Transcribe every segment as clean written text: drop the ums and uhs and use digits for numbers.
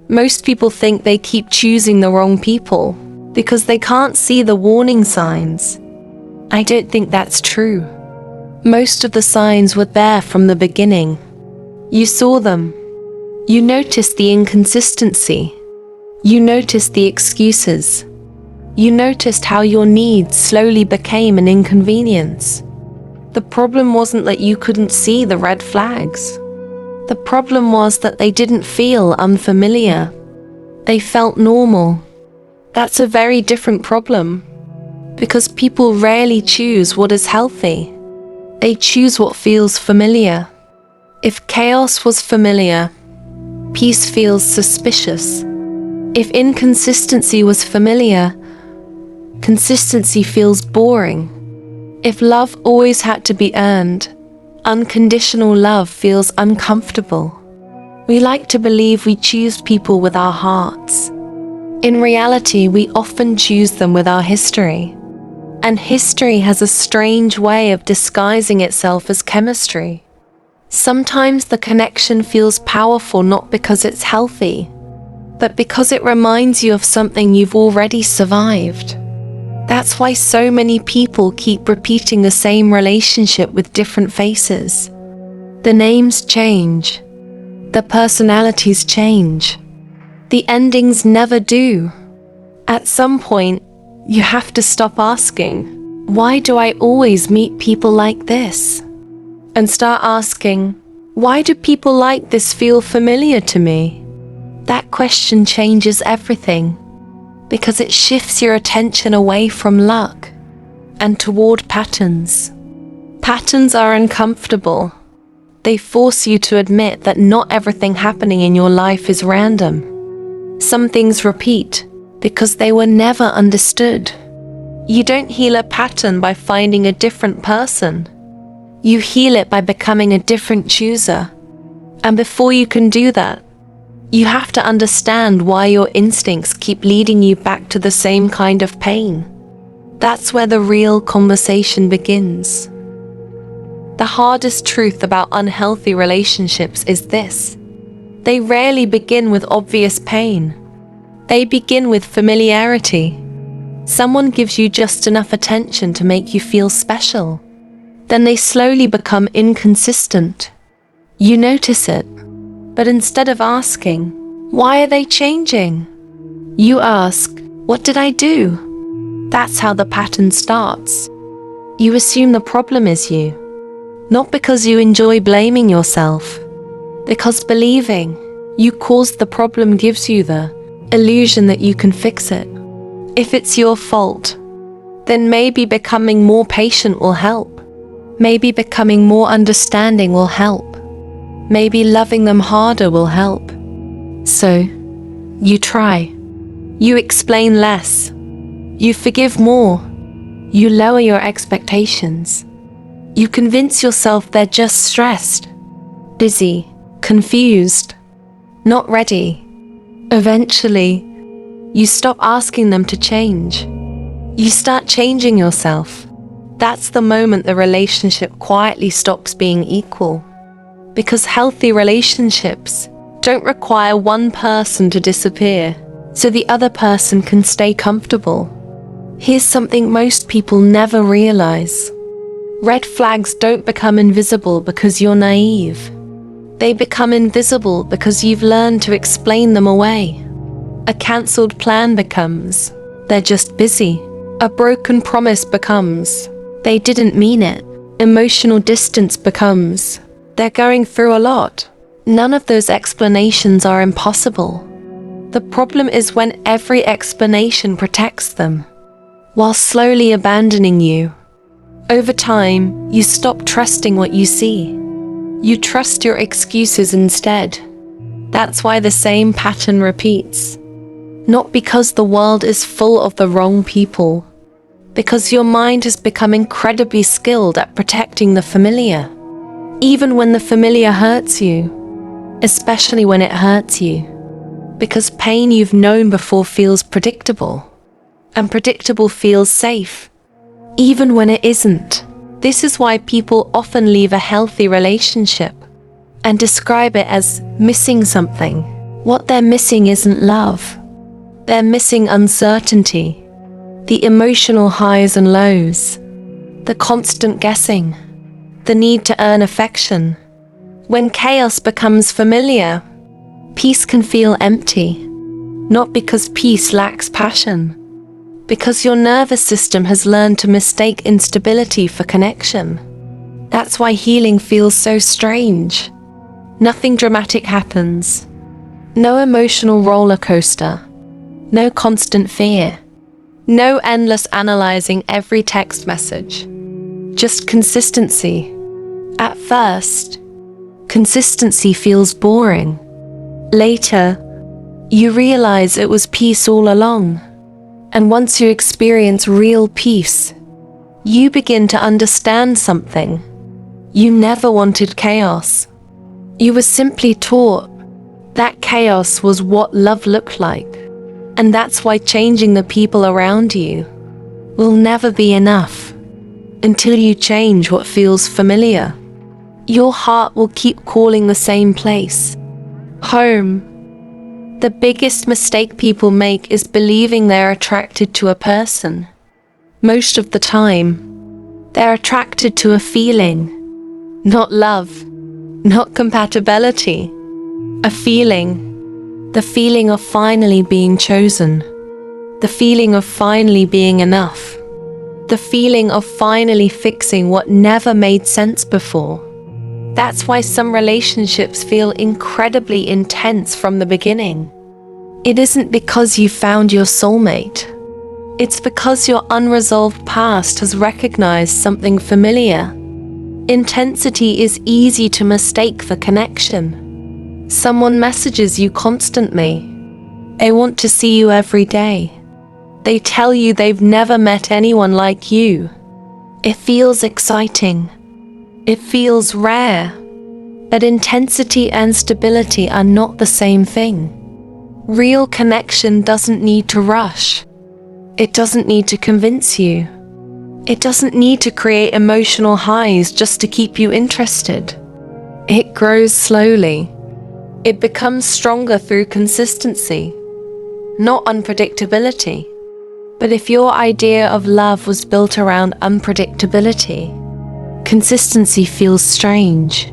Most people think they keep choosing the wrong people because they can't see the warning signs. I don't think that's true. Most of the signs were there from the beginning. You saw them. You noticed the inconsistency. You noticed the excuses. You noticed how your needs slowly became an inconvenience. The problem wasn't that you couldn't see the red flags. The problem was that they didn't feel unfamiliar. They felt normal. That's a very different problem, because people rarely choose what is healthy. They choose what feels familiar. If chaos was familiar, peace feels suspicious. If inconsistency was familiar, consistency feels boring. If love always had to be earned, unconditional love feels uncomfortable. We like to believe we choose people with our hearts. In reality, we often choose them with our history. And history has a strange way of disguising itself as chemistry. Sometimes the connection feels powerful not because it's healthy, but because it reminds you of something you've already survived. That's why so many people keep repeating the same relationship with different faces. The names change. The personalities change. The endings never do. At some point, you have to stop asking, why do I always meet people like this? And start asking, why do people like this feel familiar to me? That question changes everything, because it shifts your attention away from luck and toward patterns. Patterns are uncomfortable. They force you to admit that not everything happening in your life is random. Some things repeat because they were never understood. You don't heal a pattern by finding a different person. You heal it by becoming a different chooser. And before you can do that, you have to understand why your instincts keep leading you back to the same kind of pain. That's where the real conversation begins. The hardest truth about unhealthy relationships is this: they rarely begin with obvious pain. They begin with familiarity. Someone gives you just enough attention to make you feel special. Then they slowly become inconsistent. You notice it, but instead of asking, why are they changing? You ask, what did I do? That's how the pattern starts. You assume the problem is you, not because you enjoy blaming yourself, because believing you caused the problem gives you the illusion that you can fix it. If it's your fault, then maybe becoming more patient will help. Maybe becoming more understanding will help. Maybe loving them harder will help. So, you try. You explain less. You forgive more. You lower your expectations. You convince yourself they're just stressed, busy, confused, not ready. Eventually, you stop asking them to change. You start changing yourself. That's the moment the relationship quietly stops being equal. Because healthy relationships don't require one person to disappear so the other person can stay comfortable. Here's something most people never realize. Red flags don't become invisible because you're naive. They become invisible because you've learned to explain them away. A cancelled plan becomes, they're just busy. A broken promise becomes, they didn't mean it. Emotional distance becomes, they're going through a lot. None of those explanations are impossible. The problem is when every explanation protects them, while slowly abandoning you. Over time, you stop trusting what you see. You trust your excuses instead. That's why the same pattern repeats. Not because the world is full of the wrong people, because your mind has become incredibly skilled at protecting the familiar. Even when the familiar hurts you, especially when it hurts you, because pain you've known before feels predictable, and predictable feels safe, even when it isn't. This is why people often leave a healthy relationship and describe it as missing something. What they're missing isn't love. They're missing uncertainty, the emotional highs and lows, the constant guessing, the need to earn affection. When chaos becomes familiar, peace can feel empty, not because peace lacks passion, because your nervous system has learned to mistake instability for connection. That's why healing feels so strange. Nothing dramatic happens. No emotional roller coaster. No constant fear. No endless analyzing every text message. Just consistency. At first, consistency feels boring. Later, you realize it was peace all along. And once you experience real peace, you begin to understand something. You never wanted chaos. You were simply taught that chaos was what love looked like. And that's why changing the people around you will never be enough until you change what feels familiar. Your heart will keep calling the same place home. The biggest mistake people make is believing they're attracted to a person. Most of the time, they're attracted to a feeling, not love, not compatibility. A feeling, the feeling of finally being chosen, the feeling of finally being enough, the feeling of finally fixing what never made sense before. That's why some relationships feel incredibly intense from the beginning. It isn't because you found your soulmate. It's because your unresolved past has recognized something familiar. Intensity is easy to mistake for connection. Someone messages you constantly. They want to see you every day. They tell you they've never met anyone like you. It feels exciting. It feels rare. But intensity and stability are not the same thing. Real connection doesn't need to rush. It doesn't need to convince you. It doesn't need to create emotional highs just to keep you interested. It grows slowly. It becomes stronger through consistency, not unpredictability. But if your idea of love was built around unpredictability, consistency feels strange.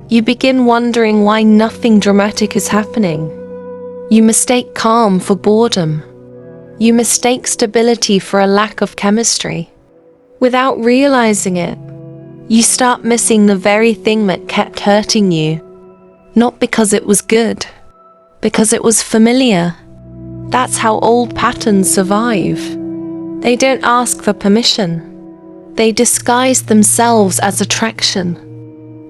You begin wondering why nothing dramatic is happening. You mistake calm for boredom. You mistake stability for a lack of chemistry. Without realizing it, you start missing the very thing that kept hurting you. Not because it was good, because it was familiar. That's how old patterns survive. They don't ask for permission. They disguise themselves as attraction.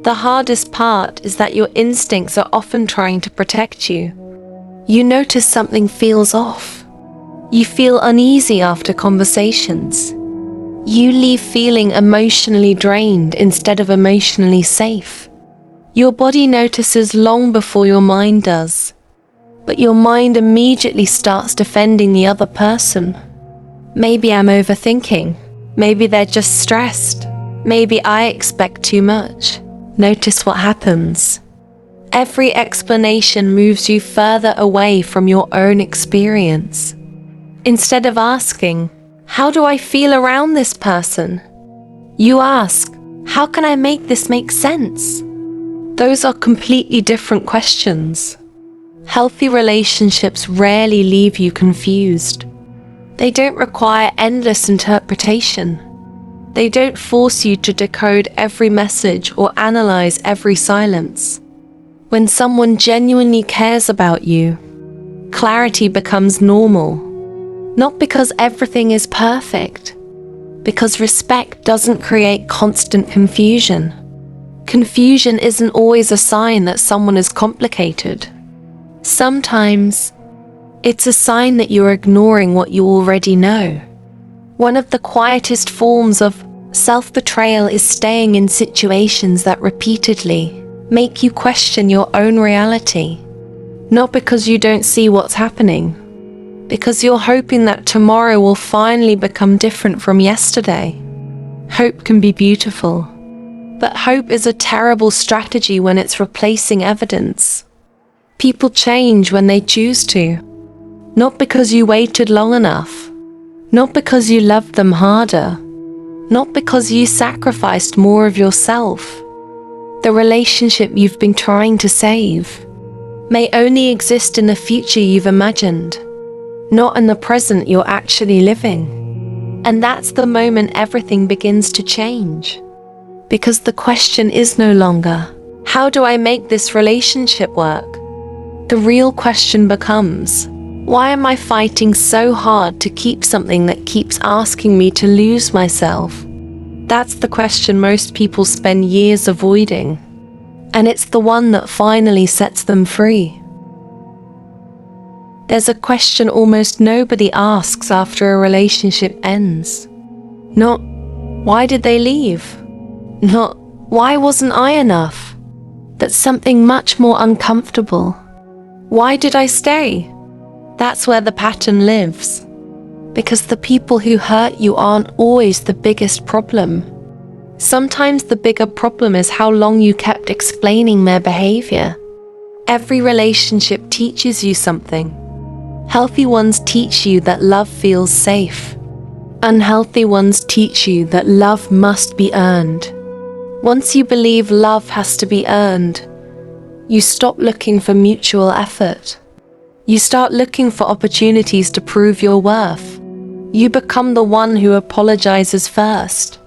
The hardest part is that your instincts are often trying to protect you. You notice something feels off. You feel uneasy after conversations. You leave feeling emotionally drained instead of emotionally safe. Your body notices long before your mind does. But your mind immediately starts defending the other person. Maybe I'm overthinking. Maybe they're just stressed. Maybe I expect too much. Notice what happens. Every explanation moves you further away from your own experience. Instead of asking, how do I feel around this person? You ask, how can I make this make sense? Those are completely different questions. Healthy relationships rarely leave you confused. They don't require endless interpretation. They don't force you to decode every message or analyze every silence. When someone genuinely cares about you, clarity becomes normal. Not because everything is perfect, because respect doesn't create constant confusion. Confusion isn't always a sign that someone is complicated. Sometimes, it's a sign that you're ignoring what you already know. One of the quietest forms of self-betrayal is staying in situations that repeatedly make you question your own reality. Not because you don't see what's happening, because you're hoping that tomorrow will finally become different from yesterday. Hope can be beautiful, but hope is a terrible strategy when it's replacing evidence. People change when they choose to. Not because you waited long enough. Not because you loved them harder. Not because you sacrificed more of yourself. The relationship you've been trying to save may only exist in the future you've imagined, not in the present you're actually living. And that's the moment everything begins to change. Because the question is no longer, how do I make this relationship work? The real question becomes, why am I fighting so hard to keep something that keeps asking me to lose myself? That's the question most people spend years avoiding. And it's the one that finally sets them free. There's a question almost nobody asks after a relationship ends. Not, why did they leave? Not, why wasn't I enough? But something much more uncomfortable. Why did I stay? That's where the pattern lives. Because the people who hurt you aren't always the biggest problem. Sometimes the bigger problem is how long you kept explaining their behavior. Every relationship teaches you something. Healthy ones teach you that love feels safe. Unhealthy ones teach you that love must be earned. Once you believe love has to be earned, you stop looking for mutual effort. You start looking for opportunities to prove your worth. You become the one who apologizes first,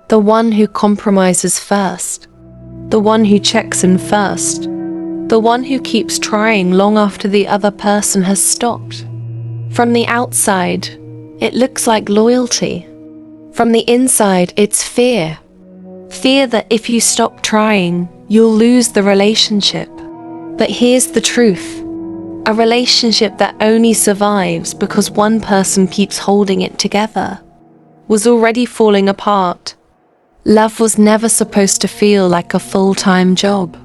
the one who compromises first, the one who checks in first, the one who keeps trying long after the other person has stopped. From the outside, it looks like loyalty. From the inside, it's fear. Fear that if you stop trying, you'll lose the relationship. But here's the truth. A relationship that only survives because one person keeps holding it together was already falling apart. Love was never supposed to feel like a full-time job.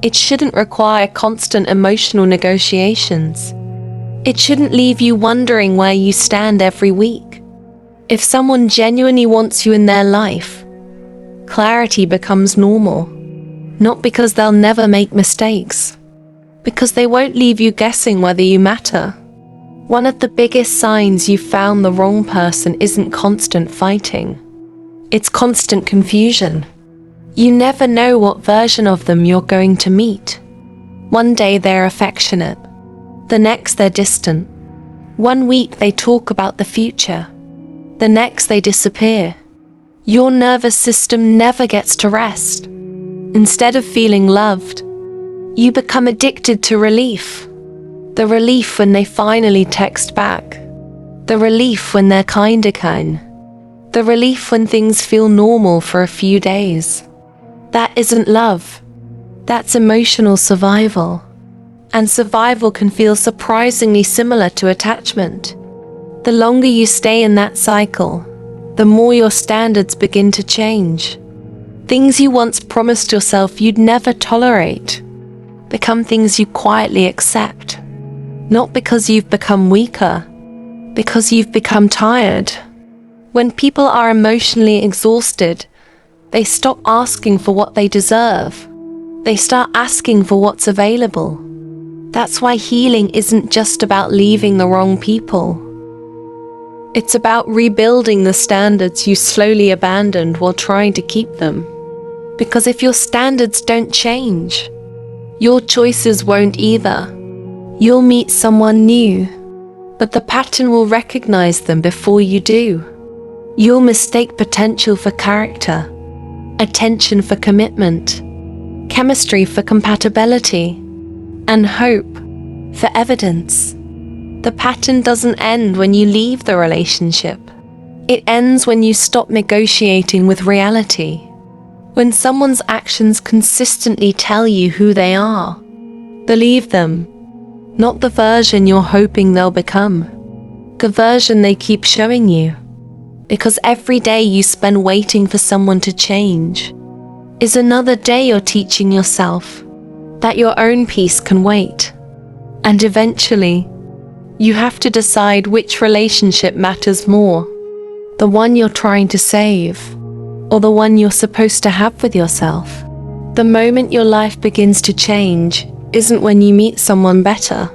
It shouldn't require constant emotional negotiations. It shouldn't leave you wondering where you stand every week. If someone genuinely wants you in their life, clarity becomes normal. Not because they'll never make mistakes, because they won't leave you guessing whether you matter. One of the biggest signs you've found the wrong person isn't constant fighting. It's constant confusion. You never know what version of them you're going to meet. One day they're affectionate. The next they're distant. One week they talk about the future. The next they disappear. Your nervous system never gets to rest. Instead of feeling loved, you become addicted to relief. The relief when they finally text back. The relief when they're kind again. The relief when things feel normal for a few days. That isn't love. That's emotional survival. And survival can feel surprisingly similar to attachment. The longer you stay in that cycle, the more your standards begin to change. Things you once promised yourself you'd never tolerate become things you quietly accept. Not because you've become weaker, because you've become tired. When people are emotionally exhausted, they stop asking for what they deserve. They start asking for what's available. That's why healing isn't just about leaving the wrong people. It's about rebuilding the standards you slowly abandoned while trying to keep them. Because if your standards don't change, your choices won't either. You'll meet someone new, but the pattern will recognize them before you do. You'll mistake potential for character, attention for commitment, chemistry for compatibility, and hope for evidence. The pattern doesn't end when you leave the relationship. It ends when you stop negotiating with reality. When someone's actions consistently tell you who they are, believe them, not the version you're hoping they'll become, the version they keep showing you. Because every day you spend waiting for someone to change is another day you're teaching yourself that your own peace can wait. And eventually, you have to decide which relationship matters more, the one you're trying to save, or the one you're supposed to have with yourself. The moment your life begins to change, isn't when you meet someone better.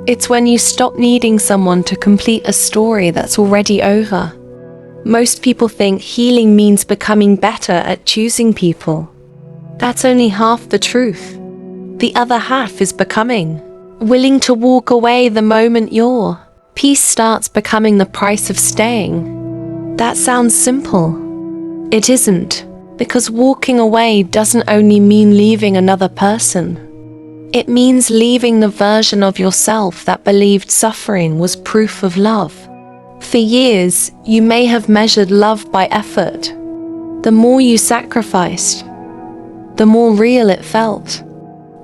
It's when you stop needing someone to complete a story that's already over. Most people think healing means becoming better at choosing people. That's only half the truth. The other half is becoming. Willing to walk away the moment your peace starts becoming the price of staying. That sounds simple. It isn't, because walking away doesn't only mean leaving another person. It means leaving the version of yourself that believed suffering was proof of love. For years, you may have measured love by effort. The more you sacrificed, the more real it felt.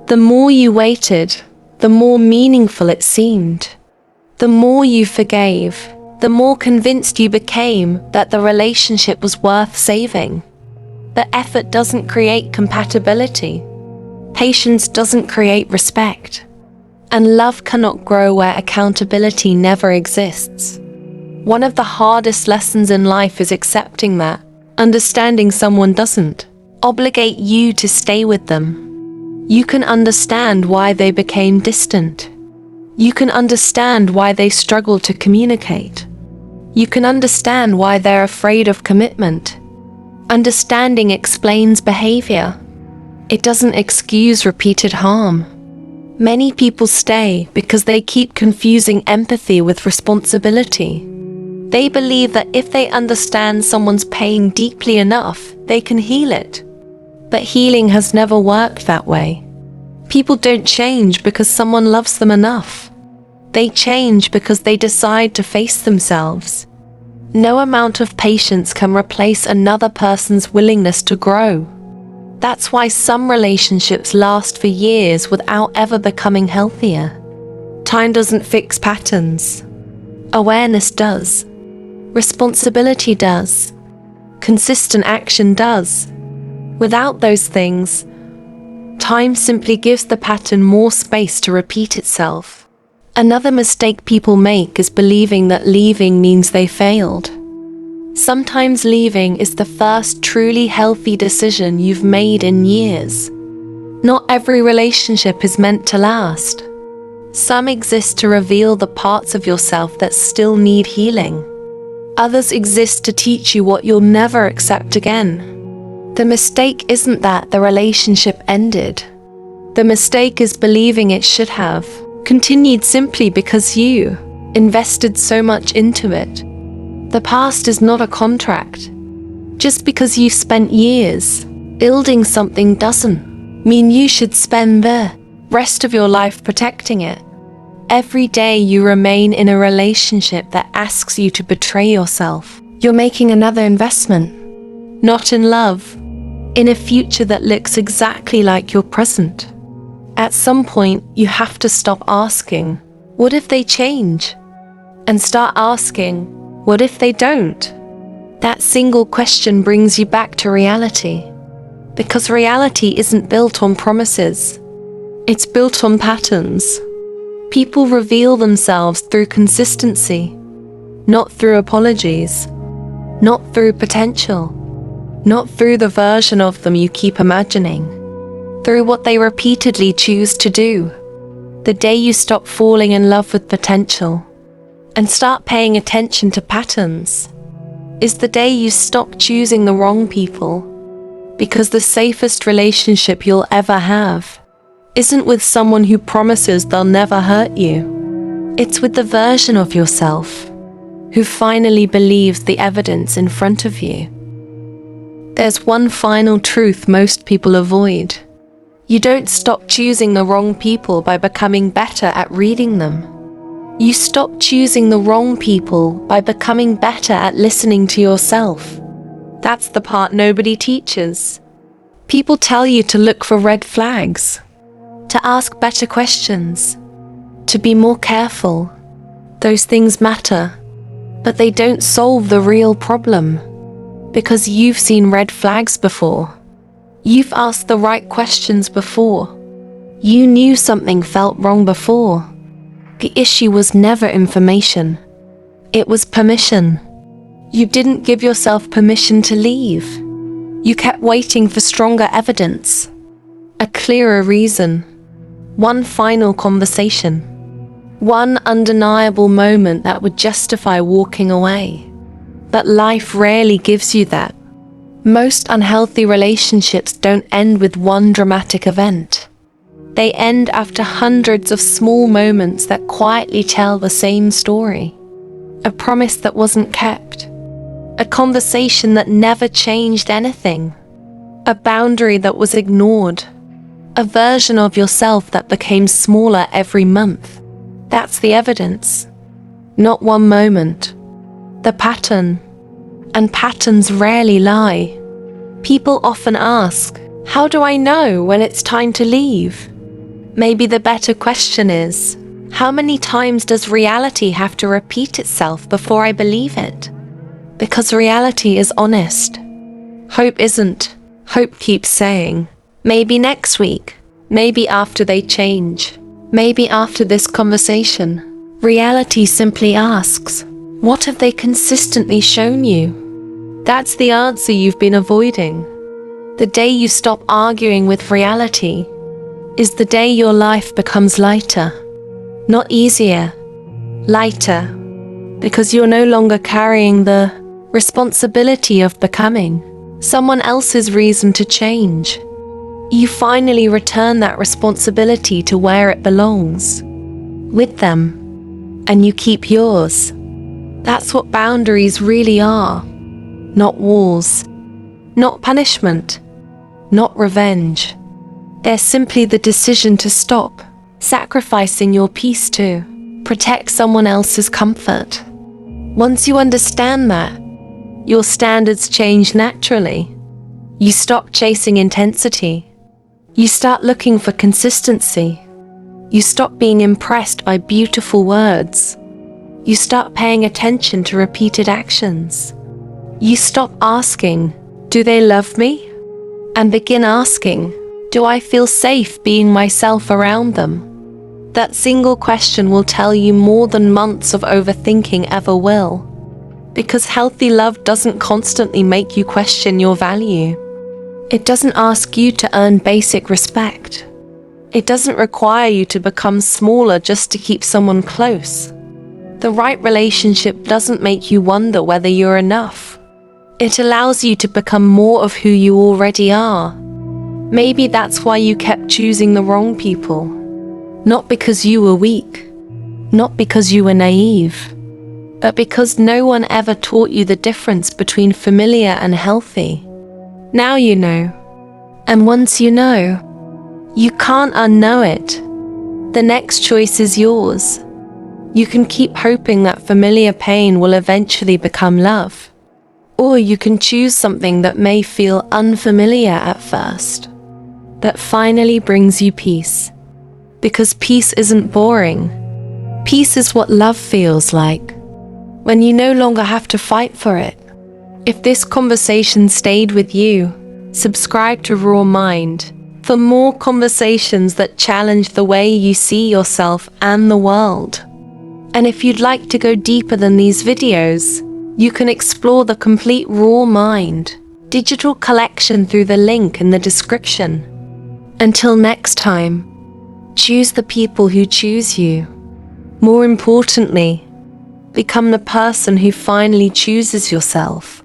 The more you waited, the more meaningful it seemed. The more you forgave, the more convinced you became that the relationship was worth saving. The effort doesn't create compatibility. Patience doesn't create respect. And love cannot grow where accountability never exists. One of the hardest lessons in life is accepting that understanding someone doesn't obligate you to stay with them. You can understand why they became distant. You can understand why they struggle to communicate. You can understand why they're afraid of commitment. Understanding explains behavior. It doesn't excuse repeated harm. Many people stay because they keep confusing empathy with responsibility. They believe that if they understand someone's pain deeply enough, they can heal it. But healing has never worked that way. People don't change because someone loves them enough. They change because they decide to face themselves. No amount of patience can replace another person's willingness to grow. That's why some relationships last for years without ever becoming healthier. Time doesn't fix patterns. Awareness does. Responsibility does. Consistent action does. Without those things, time simply gives the pattern more space to repeat itself. Another mistake people make is believing that leaving means they failed. Sometimes leaving is the first truly healthy decision you've made in years. Not every relationship is meant to last. Some exist to reveal the parts of yourself that still need healing. Others exist to teach you what you'll never accept again. The mistake isn't that the relationship ended. The mistake is believing it should have continued simply because you invested so much into it. The past is not a contract. Just because you've spent years building something doesn't mean you should spend the rest of your life protecting it. Every day you remain in a relationship that asks you to betray yourself, you're making another investment. Not in love, in a future that looks exactly like your present. At some point, you have to stop asking, what if they change? And start asking, what if they don't? That single question brings you back to reality. Because reality isn't built on promises. It's built on patterns. People reveal themselves through consistency, not through apologies, not through potential, not through the version of them you keep imagining, through what they repeatedly choose to do. The day you stop falling in love with potential and start paying attention to patterns is the day you stop choosing the wrong people, because the safest relationship you'll ever have isn't with someone who promises they'll never hurt you. It's with the version of yourself who finally believes the evidence in front of you. There's one final truth most people avoid. You don't stop choosing the wrong people by becoming better at reading them. You stop choosing the wrong people by becoming better at listening to yourself. That's the part nobody teaches. People tell you to look for red flags, to ask better questions, to be more careful. Those things matter, but they don't solve the real problem, because you've seen red flags before. You've asked the right questions before. You knew something felt wrong before. The issue was never information. It was permission. You didn't give yourself permission to leave. You kept waiting for stronger evidence, a clearer reason. one final conversation, one undeniable moment that would justify walking away. But life rarely gives you that. Most unhealthy relationships don't end with one dramatic event. They end after hundreds of small moments that quietly tell the same story. A promise that wasn't kept. A conversation that never changed anything. A boundary that was ignored. A version of yourself that became smaller every month. That's the evidence. Not one moment. The pattern. And patterns rarely lie. People often ask, how do I know when it's time to leave? Maybe the better question is, how many times does reality have to repeat itself before I believe it? Because reality is honest. Hope isn't. Hope keeps saying, maybe next week, maybe after they change, maybe after this conversation. Reality simply asks, what have they consistently shown you? That's the answer you've been avoiding. The day you stop arguing with reality is the day your life becomes lighter. Not easier, lighter, because you're no longer carrying the responsibility of becoming someone else's reason to change. You finally return that responsibility to where it belongs, with them, and you keep yours. That's what boundaries really are. Not walls, not punishment, not revenge. They're simply the decision to stop, sacrificing your peace to protect someone else's comfort. Once you understand that, your standards change naturally. You stop chasing intensity. You start looking for consistency. You stop being impressed by beautiful words. You start paying attention to repeated actions. You stop asking, do they love me? And begin asking, do I feel safe being myself around them? That single question will tell you more than months of overthinking ever will. Because healthy love doesn't constantly make you question your value. It doesn't ask you to earn basic respect. It doesn't require you to become smaller just to keep someone close. The right relationship doesn't make you wonder whether you're enough. It allows you to become more of who you already are. Maybe that's why you kept choosing the wrong people. Not because you were weak. Not because you were naive. But because no one ever taught you the difference between familiar and healthy. Now you know. And once you know, you can't unknow it. The next choice is yours. You can keep hoping that familiar pain will eventually become love. Or you can choose something that may feel unfamiliar at first, that finally brings you peace. Because peace isn't boring. Peace is what love feels like, when you no longer have to fight for it. If this conversation stayed with you, subscribe to Raw Mind for more conversations that challenge the way you see yourself and the world. And if you'd like to go deeper than these videos, you can explore the complete Raw Mind digital collection through the link in the description. Until next time, choose the people who choose you. More importantly, become the person who finally chooses yourself.